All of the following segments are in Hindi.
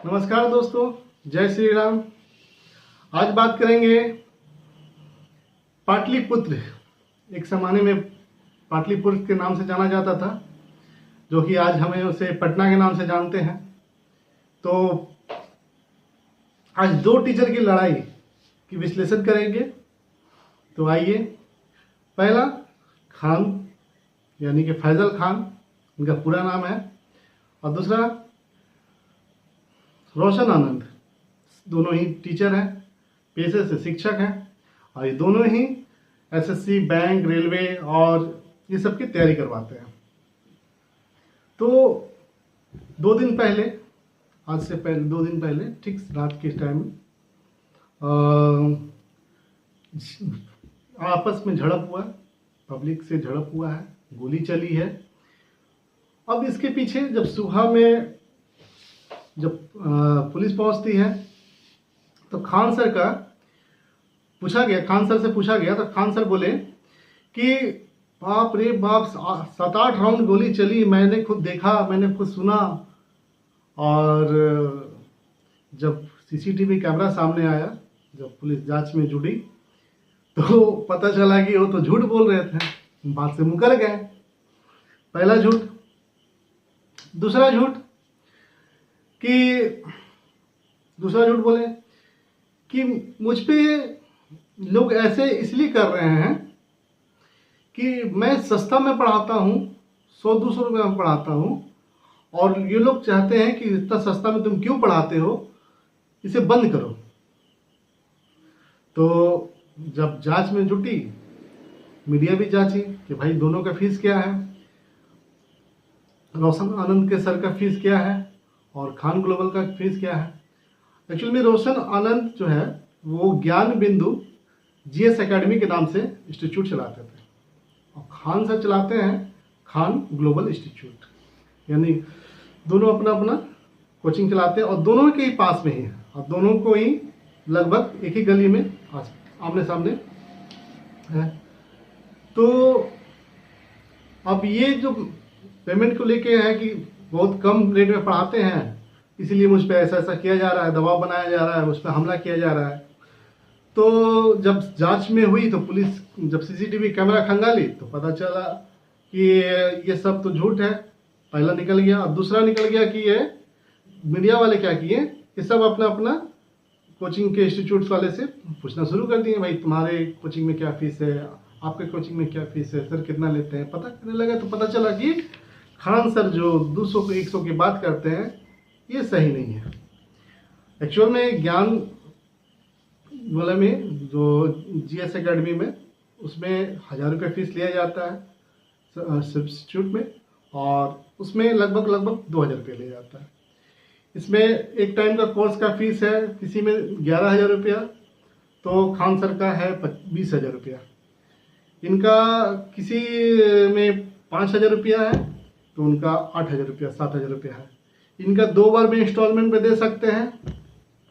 नमस्कार दोस्तों, जय श्री राम। आज बात करेंगे पाटलिपुत्र। एक ज़माने में पाटलिपुत्र के नाम से जाना जाता था, जो कि आज हमें उसे पटना के नाम से जानते हैं। तो आज दो टीचर की लड़ाई की विश्लेषण करेंगे। तो आइए, पहला खान यानी कि फैजल खान, इनका पूरा नाम है, और दूसरा रोशन आनंद। दोनों ही टीचर हैं, पेशे से शिक्षक हैं, और ये दोनों ही एसएससी, बैंक, रेलवे और ये सब की तैयारी करवाते हैं। तो 2 दिन पहले, आज से पहले 2 दिन पहले, ठीक रात के टाइम आपस में झड़प हुआ, पब्लिक से झड़प हुआ है, गोली चली है। अब इसके पीछे जब सुबह में जब पुलिस पहुंचती है तो खान सर से पूछा गया तो खान सर बोले कि बाप रे बाप, 7-8 राउंड गोली चली, मैंने खुद देखा, मैंने खुद सुना। और जब सीसीटीवी कैमरा सामने आया, जब पुलिस जांच में जुटी, तो पता चला कि वो तो झूठ बोल रहे थे, बात से मुकर गए। पहला झूठ। दूसरा झूठ बोले कि मुझ पे लोग ऐसे इसलिए कर रहे हैं कि मैं सस्ता में पढ़ाता हूँ, 100-200 रुपये में पढ़ाता हूँ, और ये लोग चाहते हैं कि इतना सस्ता में तुम क्यों पढ़ाते हो, इसे बंद करो। तो जब जांच में जुटी, मीडिया भी जांची कि भाई दोनों का फीस क्या है, रोशन आनंद के सर का फीस क्या है और खान ग्लोबल का फीस क्या है। एक्चुअली में रोशन आनंद जो है वो ज्ञान बिंदु जीएस एकेडमी के नाम से इंस्टीट्यूट चलाते थे, और खान सर चलाते हैं खान ग्लोबल इंस्टीट्यूट। यानी दोनों अपना अपना कोचिंग चलाते हैं, और दोनों के ही पास में ही है, और दोनों को ही लगभग एक ही गली में आमने सामने है। तो अब ये जो पेमेंट को लेके है कि बहुत कम रेट में पढ़ाते हैं, इसीलिए मुझ पर ऐसा किया जा रहा है, दबाव बनाया जा रहा है, मुझ पर हमला किया जा रहा है। तो जब जांच में हुई तो पुलिस जब सीसीटीवी कैमरा खंगाली तो पता चला कि ये सब तो झूठ है। पहला निकल गया, और दूसरा निकल गया कि ये मीडिया वाले क्या किए, ये सब अपना अपना कोचिंग के इंस्टीट्यूट वाले से पूछना शुरू कर दिए, भाई तुम्हारे कोचिंग में क्या फीस है, आपके कोचिंग में क्या फीस है, सर कितना लेते हैं। पता करने लगा तो पता चला कि खान सर जो 200-100 की बात करते हैं, ये सही नहीं है। एक्चुअल में ज्ञान वाले में जो जीएस एकेडमी में, उसमें 1000 रुपये फीस लिया जाता है सब्स्टिट्यूट में, और उसमें लगभग 2000 रुपये लिया जाता है। इसमें एक टाइम का कोर्स का फीस है किसी में 11,000 रुपया, तो खान सर का है 20,000 रुपया। इनका किसी में 5,000 रुपया है, तो उनका 8,000 रुपया, 7,000 रुपया है। इनका 2 बार में इंस्टॉलमेंट में दे सकते हैं,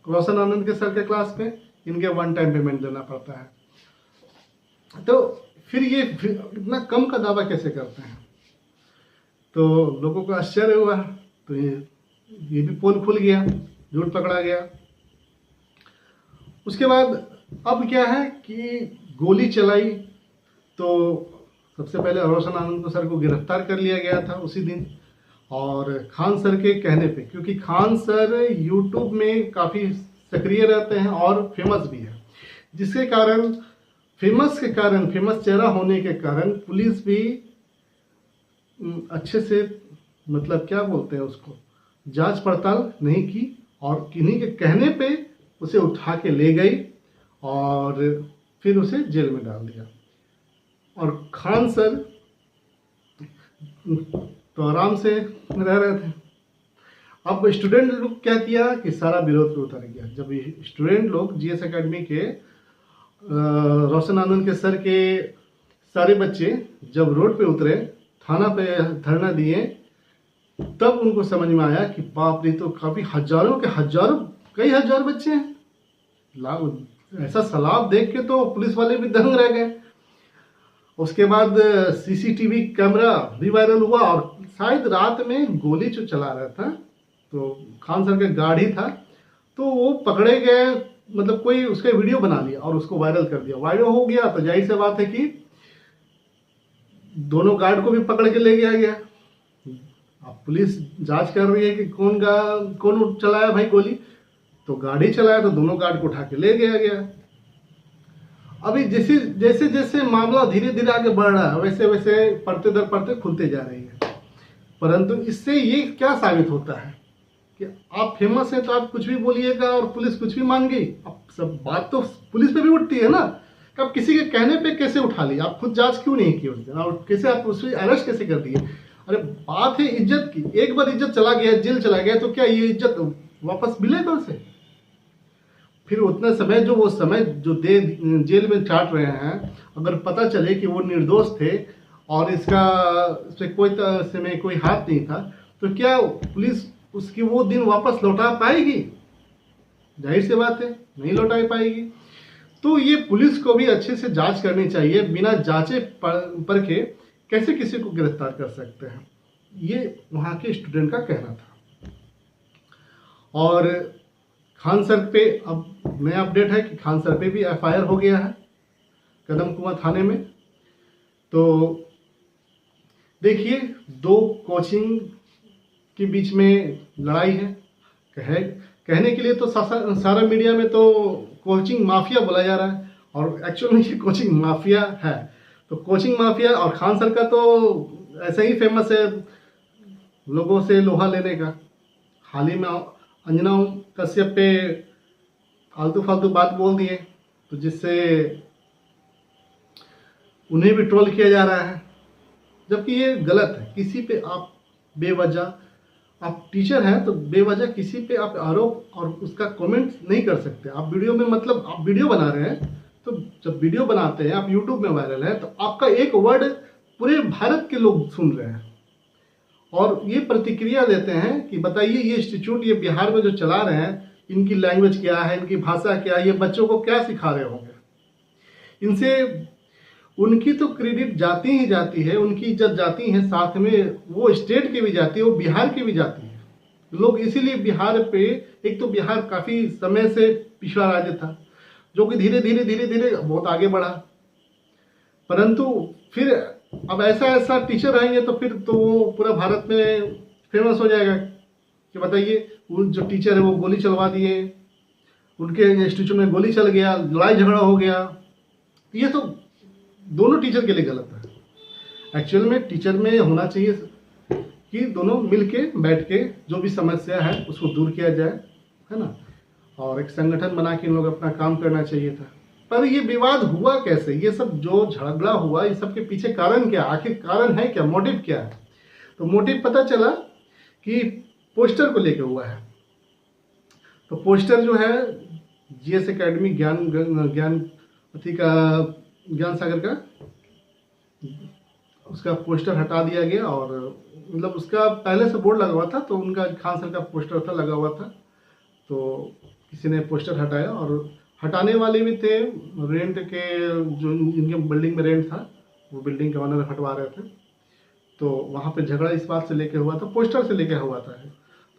रोशन आनंद के सर के क्लास में इनके 1 टाइम पेमेंट देना पड़ता है। तो फिर ये इतना कम का दावा कैसे करते हैं, तो लोगों को आश्चर्य हुआ। तो ये भी पोल खुल गया, झूठ पकड़ा गया। उसके बाद अब क्या है कि गोली चलाई, तो सबसे पहले रोशन आनंद सर को गिरफ्तार कर लिया गया था उसी दिन, और खान सर के कहने पे, क्योंकि खान सर यूट्यूब में काफ़ी सक्रिय रहते हैं और फेमस भी है, जिसके कारण फेमस चेहरा होने के कारण पुलिस भी अच्छे से, मतलब क्या बोलते हैं उसको, जांच पड़ताल नहीं की, और किन्हीं के कहने पे उसे उठा के ले गई और फिर उसे जेल में डाल दिया। और खान सर तो आराम से रह रहे थे। अब स्टूडेंट लोग क्या किया कि सारा विरोध पे उतर गया। जब स्टूडेंट लोग जीएस एकेडमी के रोशन आनंद के सर के सारे बच्चे जब रोड पे उतरे, थाना पे धरना दिए, तब उनको समझ में आया कि बाप रे, तो काफ़ी कई हजार बच्चे हैं। ऐसा सैलाब देख के तो पुलिस वाले भी दंग रह गए। उसके बाद सीसीटीवी कैमरा भी वायरल हुआ, और शायद रात में गोली जो चला रहा था तो खान सर का गार्ड ही था, तो वो पकड़े गए, मतलब कोई उसका वीडियो बना लिया और उसको वायरल कर दिया। वायरल हो गया तो जाहिर सी बात है कि दोनों गार्ड को भी पकड़ के ले गया गया। अब पुलिस जांच कर रही है कि कौन चलाया भाई गोली, तो गार्ड ही चलाया, तो दोनों गार्ड को उठा के ले गया गया। अभी जैसे जैसे जैसे मामला धीरे धीरे आगे बढ़ रहा है, वैसे वैसे पर्दे दर पर्दे खुलते जा रही है। परंतु इससे ये क्या साबित होता है कि आप फेमस हैं तो आप कुछ भी बोलिएगा और पुलिस कुछ भी मान गई। अब सब बात तो पुलिस पे भी उठती है ना, कि आप किसी के कहने पे कैसे उठा ली, आप खुद जांच क्यों नहीं की उस दिन, और कैसे आप उसे अरेस्ट कैसे कर दिए। अरे बात है इज्जत की, एक बार इज्जत चला गया, जेल चला गया, तो क्या ये इज्जत वापस मिलेगा उसे? फिर उतना समय जो वो समय जो जेल में काट रहे हैं, अगर पता चले कि वो निर्दोष थे और इसमें कोई तरह में कोई हाथ नहीं था, तो क्या पुलिस उसकी वो दिन वापस लौटा पाएगी? जाहिर सी बात है, नहीं लौटा पाएगी। तो ये पुलिस को भी अच्छे से जांच करनी चाहिए। बिना जांचे परखे कैसे किसी को गिरफ्तार कर सकते हैं, ये वहाँ के स्टूडेंट का कहना था। और खान सर पे अब नया अपडेट है कि खान सर पे भी एफआईआर हो गया है कदम कुआं थाने में। तो देखिए, दो कोचिंग के बीच में लड़ाई है। कहने के लिए तो सारा मीडिया में तो कोचिंग माफिया बोला जा रहा है, और एक्चुअल में ये कोचिंग माफिया है। तो कोचिंग माफिया और खान सर का तो ऐसे ही फेमस है लोगों से लोहा लेने का। हाल ही में अंजना कश्यप पे फालतू फालतू बात बोल दिए, तो जिससे उन्हें भी ट्रोल किया जा रहा है, जबकि ये गलत है। किसी पे आप बेवजह, आप टीचर हैं तो बेवजह किसी पे आप आरोप और उसका कमेंट नहीं कर सकते। आप वीडियो में, मतलब आप वीडियो बना रहे हैं, तो जब वीडियो बनाते हैं आप यूट्यूब में वायरल है, तो आपका एक वर्ड पूरे भारत के लोग सुन रहे हैं और ये प्रतिक्रिया देते हैं कि बताइए ये इंस्टीट्यूट ये बिहार में जो चला रहे हैं, इनकी लैंग्वेज क्या है, इनकी भाषा क्या है, ये बच्चों को क्या सिखा रहे होंगे। इनसे उनकी तो क्रेडिट जाती ही जाती है, उनकी इज्जत जाती है, साथ में वो स्टेट की भी जाती है, वो बिहार की भी जाती है। लोग इसीलिए बिहार पे, एक तो बिहार काफ़ी समय से पिछड़ा राज्य था, जो कि धीरे धीरे धीरे धीरे बहुत आगे बढ़ा। परंतु फिर अब ऐसा टीचर रहेंगे तो फिर तो वो पूरा भारत में फेमस हो जाएगा कि बताइए उन जो टीचर है वो गोली चलवा दिए, उनके इंस्टीट्यूट में गोली चल गया, लड़ाई झगड़ा हो गया। ये तो दोनों टीचर के लिए गलत है। एक्चुअल में टीचर में होना चाहिए कि दोनों मिलके बैठ के जो भी समस्या है उसको दूर किया जाए, है ना, और एक संगठन बना के इन लोग अपना काम करना चाहिए था। पर ये विवाद हुआ कैसे, ये सब जो झगड़ा हुआ, इस सब के पीछे कारण क्या, आखिर कारण है क्या, मोटिव क्या है? तो मोटिव पता चला कि पोस्टर को लेकर हुआ है। तो पोस्टर जो है जीएस एकेडमी ज्ञान सागर का, उसका पोस्टर हटा दिया गया, और मतलब उसका पहले से बोर्ड लगा हुआ था, तो उनका खान सर का पोस्टर था लगा हुआ था, तो किसी ने पोस्टर हटाया। और हटाने वाले भी थे रेंट के, जो इनके बिल्डिंग में रेंट था, वो बिल्डिंग के ओनर हटवा रहे थे। तो वहाँ पे झगड़ा इस बात से लेके हुआ था, पोस्टर से लेके हुआ था।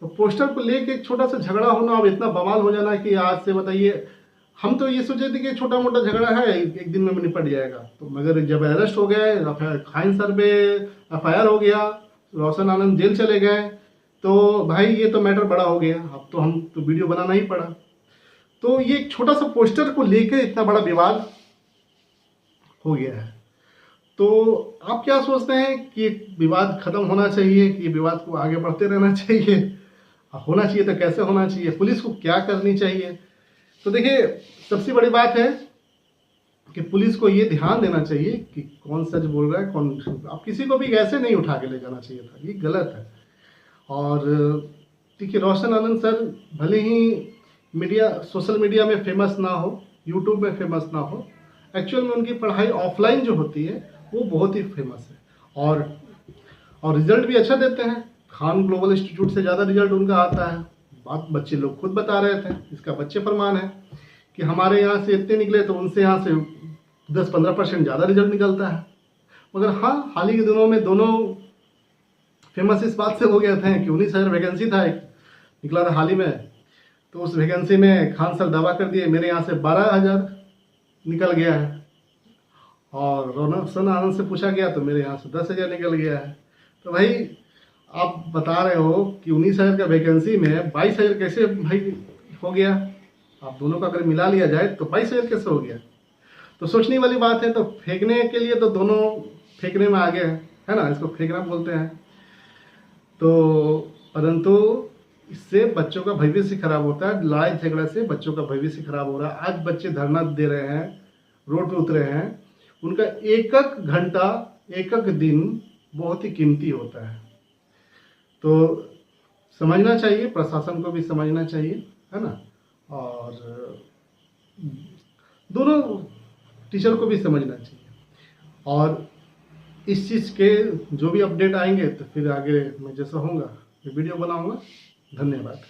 तो पोस्टर को लेके एक छोटा सा झगड़ा होना, अब इतना बवाल हो जाना कि आज से बताइए, हम तो ये सोचे थे कि छोटा मोटा झगड़ा है, एक दिन में निपट जाएगा। तो मगर जब अरेस्ट हो गए, खान सर पे एफआईआर हो गया, रोशन आनंद जेल चले गए, तो भाई ये तो मैटर बड़ा हो गया। अब तो हम तो वीडियो बनाना ही पड़ा। तो ये एक छोटा सा पोस्टर को लेकर इतना बड़ा विवाद हो गया है। तो आप क्या सोचते हैं कि विवाद खत्म होना चाहिए कि विवाद को आगे बढ़ते रहना चाहिए? होना चाहिए तो कैसे होना चाहिए? पुलिस को क्या करनी चाहिए? तो देखिए, सबसे बड़ी बात है कि पुलिस को ये ध्यान देना चाहिए कि कौन सच बोल रहा है, कौन। आप किसी को भी ऐसे नहीं उठा के ले जाना चाहिए था, ये गलत है। और देखिए, रोशन आनंद सर भले ही सोशल मीडिया में फेमस ना हो, यूट्यूब में फेमस ना हो, एक्चुअल में उनकी पढ़ाई ऑफलाइन जो होती है वो बहुत ही फेमस है, और रिजल्ट भी अच्छा देते हैं। खान ग्लोबल इंस्टीट्यूट से ज़्यादा रिजल्ट उनका आता है। बात बच्चे लोग खुद बता रहे थे, इसका बच्चे प्रमाण है कि हमारे यहाँ से इतने निकले तो उनसे यहाँ से 10-15% ज़्यादा रिजल्ट निकलता है। मगर हाँ, हाल ही के दिनों में दोनों फेमस इस बात से हो गए थे कि 19,000 वैकेंसी था एक, निकला था हाल ही में, तो उस वैकेंसी में खान सर दावा कर दिए मेरे यहाँ से 12,000 निकल गया है, और रोशन आनंद से पूछा गया तो मेरे यहाँ से 10,000 निकल गया है। तो भाई आप बता रहे हो कि 19,000 का वैकेंसी में 22,000 कैसे भाई हो गया? आप दोनों का अगर मिला लिया जाए तो 22,000 कैसे हो गया? तो सोचने वाली बात है। तो फेंकने के लिए तो दोनों फेंकने में आगे है ना, इसको फेंकना बोलते हैं। तो परंतु इससे बच्चों का भविष्य खराब होता है, लड़ाई झगड़े से बच्चों का भविष्य खराब हो रहा है। आज बच्चे धरना दे रहे हैं, रोड पे उतरे हैं, उनका एक एक घंटा एक एक दिन बहुत ही कीमती होता है। तो समझना चाहिए, प्रशासन को भी समझना चाहिए, है ना, और दोनों टीचर को भी समझना चाहिए। और इस चीज़ के जो भी अपडेट आएंगे तो फिर आगे मैं जैसा होगा मैं वीडियो बनाऊंगा। धन्यवाद।